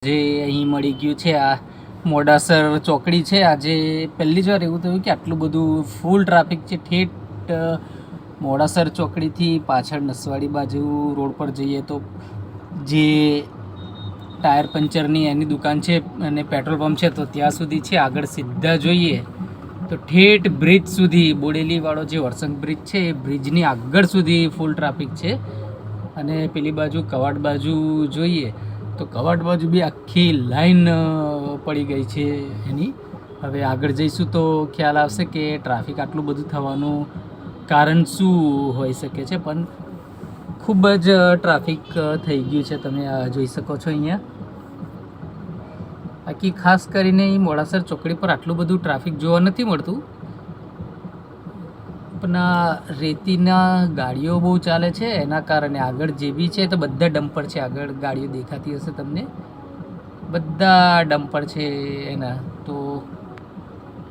જે અહીં મળી ગયું છે આ મોડાસર ચોકડી છે. આજે પહેલી જ વાર એવું થયું કે આટલું બધું ફૂલ ટ્રાફિક છે. ઠેઠ મોડાસર ચોકડીથી પાછળ નસવાડી બાજુ રોડ પર જઈએ તો જે ટાયર પંચરની એની દુકાન છે અને પેટ્રોલ પંપ છે તો ત્યાં સુધી છે. આગળ સીધા જોઈએ તો ઠેઠ બ્રિજ સુધી બોડેલીવાળો જે વરસંગ બ્રિજ છે એ બ્રિજની આગળ સુધી ફૂલ ટ્રાફિક છે. અને પેલી બાજુ કવાડ બાજુ જોઈએ તો કવાડ બાજુ બી આખી લાઈન પડી ગઈ છે એની. હવે આગળ જઈશું તો ખ્યાલ આવશે કે ટ્રાફિક આટલું બધું થવાનું કારણ શું હોઈ શકે છે. પણ ખૂબ જ ટ્રાફિક થઈ ગયું છે, તમે જોઈ શકો છો અહીંયા. બાકી ખાસ કરીને મોડાસર ચોકડી પર આટલું બધું ટ્રાફિક જોવા નથી મળતું, પણ રેતીના ગાડીઓ બહુ ચાલે છે એના કારણે. આગળ જે બી છે તો બધા ડમ્પર છે. આગળ ગાડીઓ દેખાતી હશે તમને, બધા ડમ્પર છે એના. તો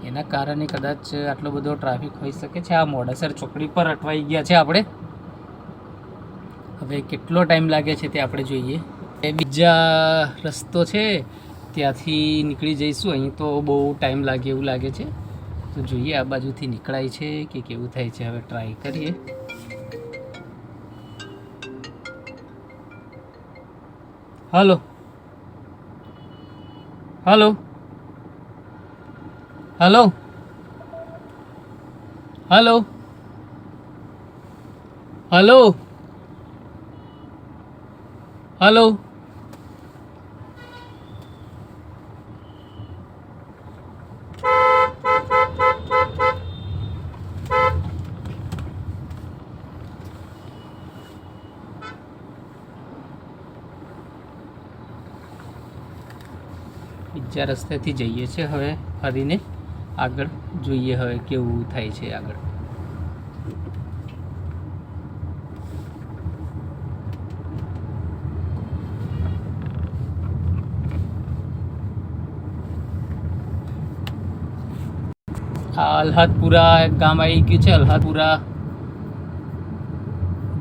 એના કારણે કદાચ આટલો બધો ટ્રાફિક હોઈ શકે છે. આ મોડાસર ચોકડી પર અટવાઈ ગયા છે આપણે. હવે કેટલો ટાઈમ લાગે છે તે આપણે જોઈએ. એ બીજા રસ્તો છે ત્યાંથી નીકળી જઈશું. અહીં તો બહુ ટાઈમ લાગે એવું લાગે છે. તો જોઈએ આ બાજુથી નીકળાય છે કે કેવું થાય છે. હવે ટ્રાય કરીએ. Hello hello hello hello hello hello બીજા રસ્તેથી જઈએ છીએ હવે ફરીને આગળ. જોઈએ હવે કેવું થાય છે આગળ. આ અલ્હાદપુરા ગામ આવી ગયું છે. અલ્હાદપુરા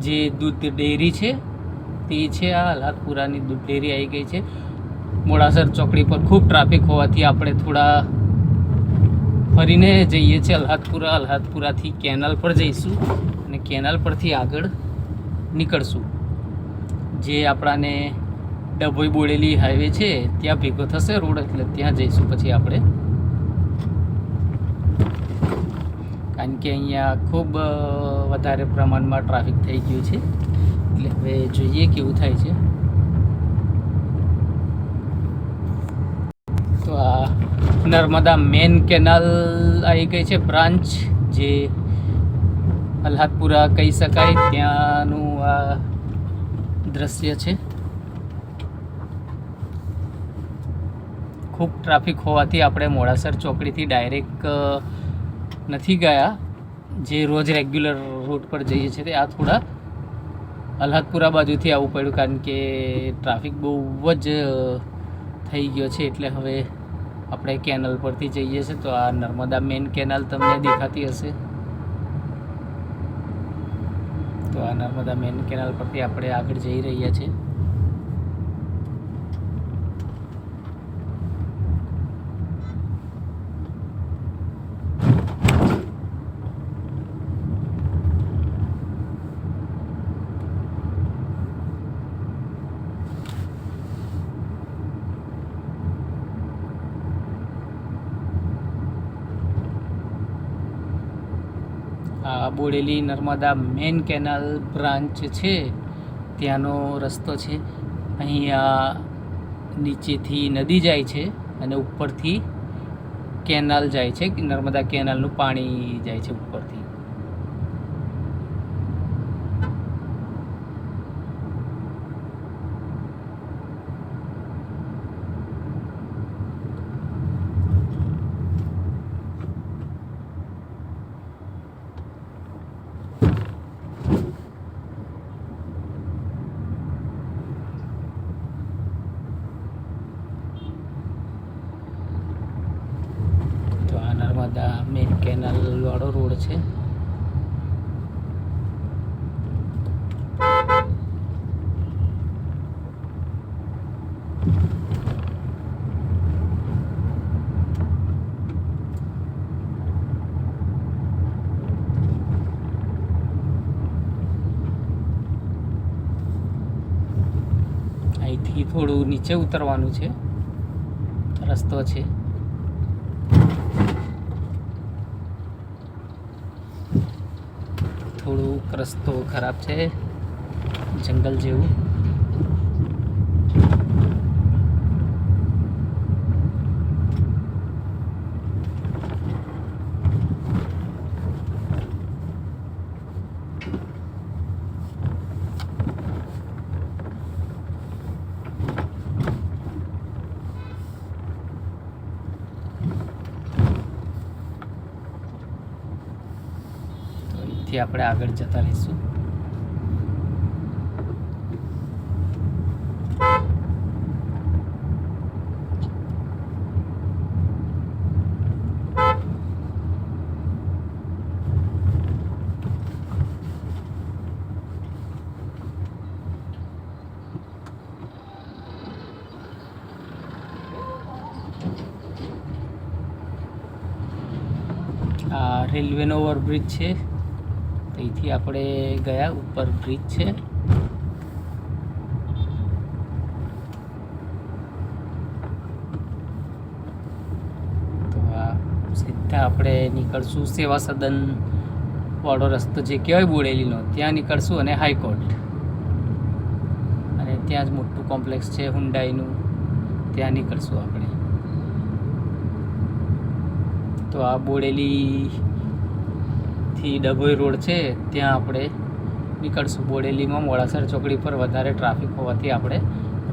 જે દૂધ ડેરી છે તે છે. આ અલ્હાદપુરાની દૂધ ડેરી આવી ગઈ છે. મોડાસર ચોકડી પર ખૂબ ટ્રાફિક હોવાથી આપણે થોડા ફરીને જઈએ છીએ અલ્હાદપુરા. અલ્હાદપુરાથી કેનાલ પર જઈશું અને કેનાલ પરથી આગળ નીકળશું. જે આપણાને ડભોઈ બોડેલી હાઈવે છે ત્યાં ભેગો થશે રોડ, એટલે ત્યાં જઈશું પછી આપણે. કારણ કે અહીંયા ખૂબ વધારે પ્રમાણમાં ટ્રાફિક થઈ ગયું છે. એટલે હવે જોઈએ કેવું થાય છે. તો આ નર્મદા મેન કેનાલ આવી ગઈ છે, બ્રાન્ચ જે અલ્હાદપુરા કહી શકાય ત્યાંનું આ દ્રશ્ય છે. ખૂબ ટ્રાફિક હોવાથી આપણે મોડાસર ચોકડીથી ડાયરેક્ટ નથી ગયા, જે રોજ રેગ્યુલર રૂટ પર જઈએ છીએ તે. આ થોડા અલ્હાદપુરા બાજુથી આવવું પડ્યું કારણ કે ટ્રાફિક બહુ જ થઈ ગયો છે. એટલે હવે આપણે કેનાલ પરથી જઈએ છીએ. તો આ નર્મદા મેન કેનાલ તમને દેખાતી હશે. તો આ નર્મદા મેન કેનાલ પરથી આપણે આગળ જઈ રહ્યા છીએ. આ Bodeli Narmada main canal branch છે ત્યાંનો રસ્તો છે. અહીંયા નીચેથી નદી જાય છે અને ઉપરથી કેનાલ જાય છે. નર્મદા કેનાલનું પાણી જાય છે ઉપરથી. નર્મદા મેન કેનાલ વાળો રોડ છે. અહીંથી થોડું નીચે ઉતરવાનું છે, રસ્તો છે. થોડુંક રસ્તો ખરાબ છે, જંગલ જેવું. આપણે આગળ જતા રહીશું. આ રેલવેનો ઓવરબ્રિજ છે, અહીંથી આપણે ગયા, ઉપર બ્રિજ છે. તો આ સીધા આપણે નીકળશું સેવા સદન વાળો રસ્તો જે કહેવાય બોડેલીનો, ત્યાં નીકળશું અને હાઈકોર્ટ, અને ત્યાં જ મોટું કોમ્પ્લેક્સ છે હુન્ડાઈનું, ત્યાં નીકળશું આપણે. તો આ બોડેલીથી ડભોઈ રોડ છે, ત્યાં આપણે નીકળશું. બોડેલીમાં મોડાસર ચોકડી પર વધારે ટ્રાફિક હોવાથી આપણે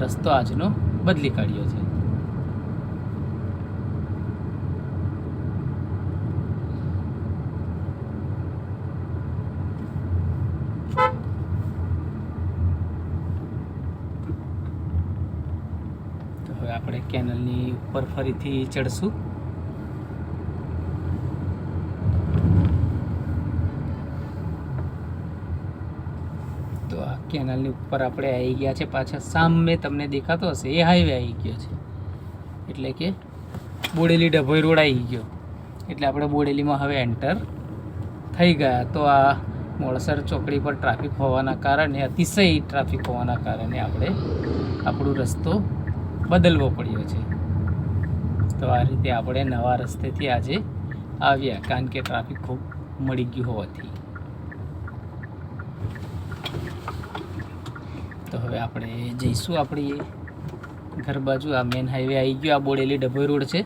રસ્તો આજનો બદલી કાઢ્યો છે. તો હવે આપણે કેનલની ઉપર ફરીથી ચડશું. કેનાલની ઉપર આપણે આવી ગયા છે પાછા. સામે તમને દેખાતો હશે એ હાઈવે આવી ગયો છે, એટલે કે બોડેલી ડભોઈ રોડ આવી ગયો. એટલે આપણે બોડેલીમાં હવે એન્ટર થઈ ગયા. તો આ મોડાસર ચોકડી પર ટ્રાફિક હોવાના કારણે, અતિશય ટ્રાફિક હોવાના કારણે આપણે આપણો રસ્તો બદલવો પડ્યો છે. તો આ રીતે આપણે નવા રસ્તેથી આજે આવ્યા, કારણ કે ટ્રાફિક ખૂબ મળી ગયું હોવાથી. તો હવે આપણે જઈશું આપણી ઘર બાજુ. આ મેન હાઈવે આવી ગયો, આ બોડેલી ડભોઈ રોડ છે.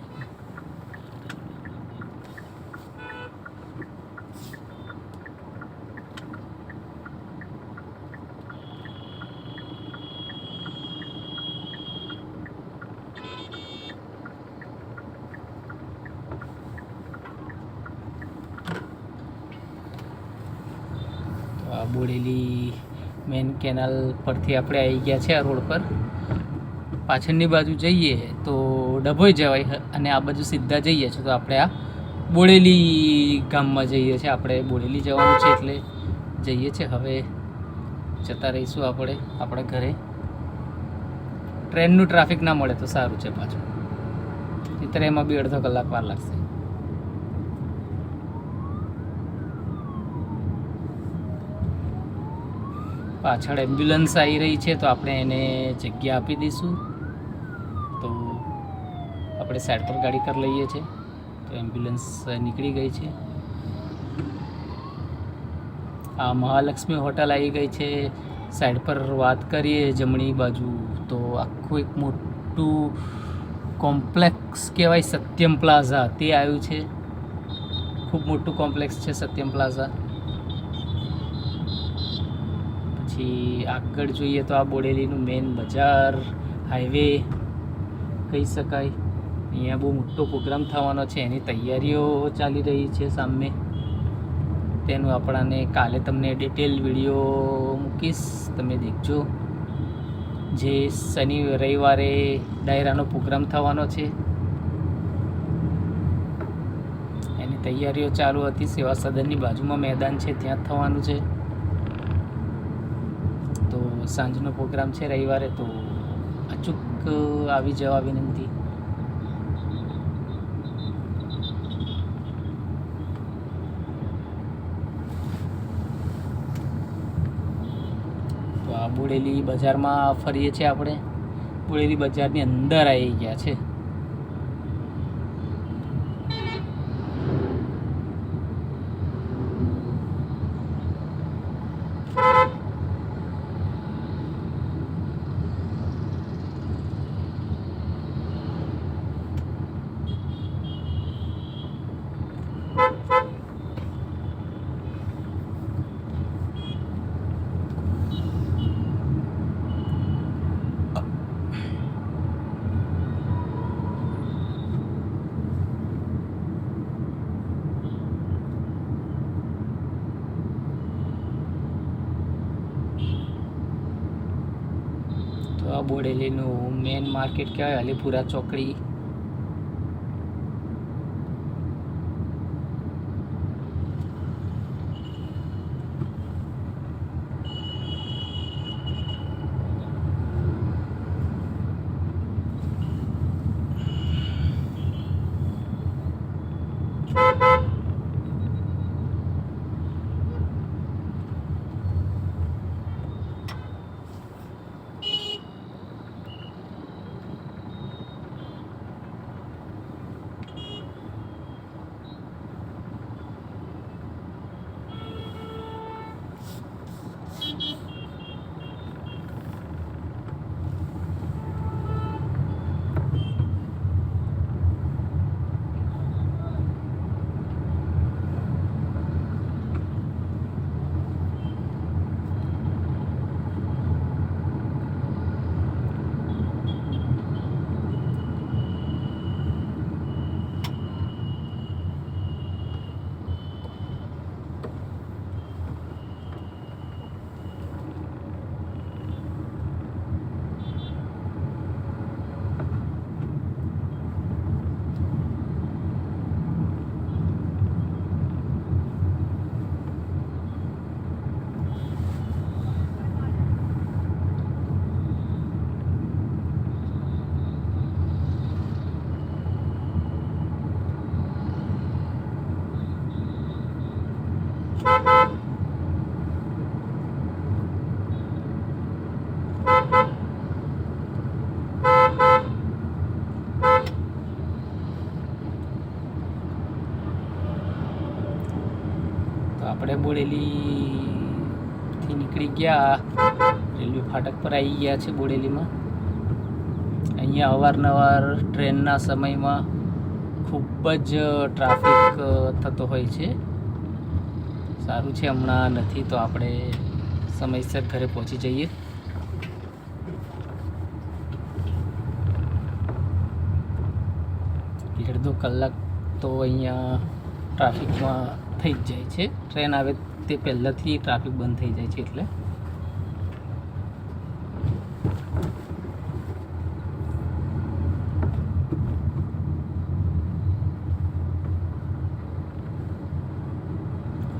તો આ બોડેલી મેન કેનાલ પરથી આપણે આવી ગયા છે. આ રોડ પર પાછળની બાજુ જઈએ તો ડભોઈ જવાય, અને આ બાજુ સીધા જઈએ છીએ તો આપણે આ બોડેલી ગામમાં જઈએ છીએ. આપણે બોડેલી જવાનું છે એટલે જઈએ છીએ. હવે જતા રહીશું આપણે આપણા ઘરે. ટ્રેનનું ટ્રાફિક ના મળે તો સારું છે. પાછું ચિત્ર એમાં બી અડધો કલાક વાર લાગશે. પાછળ એમ્બ્યુલન્સ આવી રહી છે, તો આપણે એને જગ્યા આપી દઈશું. તો આપણે સાઈડ પર ગાડી કરી લઈએ છીએ. તો એમ્બ્યુલન્સ નીકળી ગઈ છે. આ મહાલક્ષ્મી હોટલ આવી ગઈ છે. સાઈડ પર વાત કરીએ જમણી બાજુ તો આખું એક મોટું કોમ્પ્લેક્સ કહેવાય, સત્યમ પ્લાઝા, તે આવ્યું છે. ખૂબ મોટું કોમ્પ્લેક્સ છે સત્યમ પ્લાઝા. પછી આગળ જોઈએ તો આ બોડેલીનું મેન બજાર, હાઈવે કહી શકાય. અહીંયા બહુ મોટો પ્રોગ્રામ થવાનો છે, એની તૈયારીઓ ચાલી રહી છે સામે. તેનું આપણાને કાલે તમને ડિટેલ વિડીયો મૂકીશ, તમે દેખજો. જે શનિ રવિવારે ડાયરાનો પ્રોગ્રામ થવાનો છે એની તૈયારીઓ ચાલુ હતી. સેવા સદનની બાજુમાં મેદાન છે, ત્યાં જ થવાનું છે. તો સાંજનો પ્રોગ્રામ છે રવિવારે, તો અચૂક આવી જવા વિનંતી. તો આ બોડેલી બજારમાં ફરીએ છીએ આપણે. બોડેલી બજારની અંદર આવી ગયા છે. તો આ બોડેલીનું મેન માર્કેટ કહેવાય, અલીપુરા ચોકડી. આપણે બોડેલીથી નીકળી ગયા, રેલવે ફાટક પર આવી ગયા છે બોડેલીમાં. અહીંયા અવારનવાર ટ્રેનના સમયમાં ખૂબ જ ટ્રાફિક થતો હોય છે. સારું છે હમણાં નથી, તો આપણે સમયસર ઘરે પહોંચી જઈએ. અડધો કલાક તો અહીંયા ટ્રાફિકમાં થઈ જ જાય છે. ટ્રેન આવે તે પહેલાંથી ટ્રાફિક બંધ થઈ જાય છે. એટલે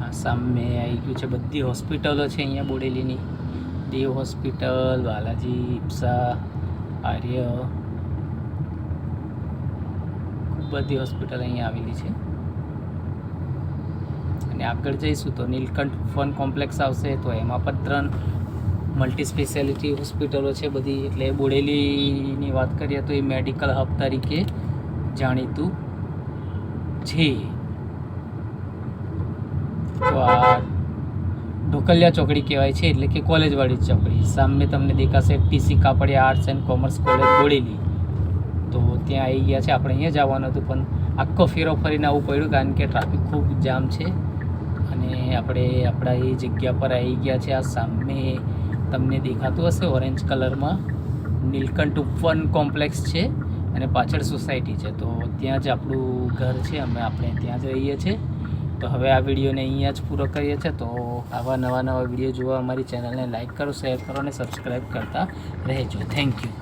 આ સામે આવી ગયું છે, બધી હોસ્પિટલો છે અહીંયા બોડેલીની. દેવ હોસ્પિટલ, બાલાજી, ઇપ્સા, આર્ય, ખૂબ બધી હોસ્પિટલ અહીંયા આવેલી છે. અને આગળ જઈશું તો નીલકંઠ ફન કોમ્પ્લેક્સ આવશે, તો એમાં પણ 3 મલ્ટી સ્પેશિયાલિટી હોસ્પિટલો છે બધી. એટલે બોડેલીની વાત કરીએ તો એ મેડિકલ હબ તરીકે જાણીતું છે. તો આ ઢોકલિયા ચોકડી કહેવાય છે, એટલે કે કોલેજવાળી ચોકડી. સામે તમને દેખાશે TC Kapadia arts and commerce college Bodeli. તો ત્યાં આવી ગયા છે. આપણે અહીંયા જવાનું હતું, પણ આખો ફેરો ફરીને આવવું પડ્યું, કારણ કે ટ્રાફિક ખૂબ જામ છે. અને આપણે આપણા એ જગ્યા પર આવી ગયા છે. આ સામે તમને દેખાતું હશે ઓરેન્જ કલરમાં નીલકંઠ ઉપવન કોમ્પ્લેક્સ છે, અને પાછળ સોસાયટી છે. તો ત્યાં જ આપણું ઘર છે. આપણે ત્યાં જ રહીએ છીએ. તો હવે આ વિડીયોને અહીંયા જ પૂરો કરીએ છીએ. તો આવા નવા વિડીયો જોવા અમારી ચેનલને લાઈક કરો, શેર કરો અને સબસ્ક્રાઈબ કરતા રહેજો. Thank you.